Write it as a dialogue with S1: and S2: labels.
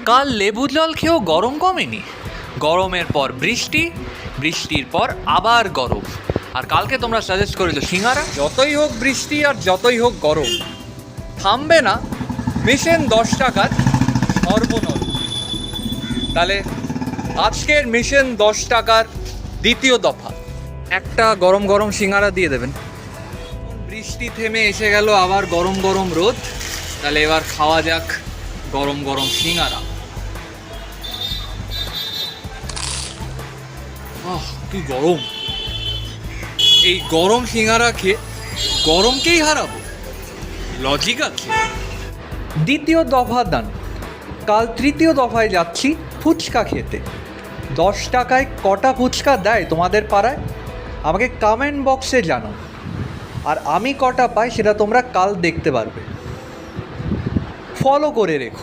S1: কাল লেবু জল খেয়েও গরম কমেনি। গরমের পর বৃষ্টি, বৃষ্টির পর আবার গরম। আর কালকে তোমরা সাজেস্ট করেছো সিঙ্গারা। যতই হোক বৃষ্টি আর যতই হোক গরম, থামবে না মিশন 10 টাকার সর্বনরম। তাহলে আজকের মিশন 10 টাকার দ্বিতীয় দফা, একটা গরম গরম সিঙ্গারা দিয়ে দেবেন। বৃষ্টি থেমে এসে গেল, আবার গরম গরম রোদ। তাহলে এবার খাওয়া যাক গরম গরম সিঙ্গারা। কি গরম! এই গরম সিঙ্গারা খেয়ে গরমকেই হারাবো, লজিক আছে? দ্বিতীয় দফা দান। কাল তৃতীয় দফায় যাচ্ছি ফুচকা খেতে। 10 টাকায় কটা ফুচকা দেয় তোমাদের পাড়ায় আমাকে কমেন্ট বক্সে জানাও। আর আমি কটা পাই সেটা তোমরা কাল দেখতে পারবে। ফলো করে রেখো।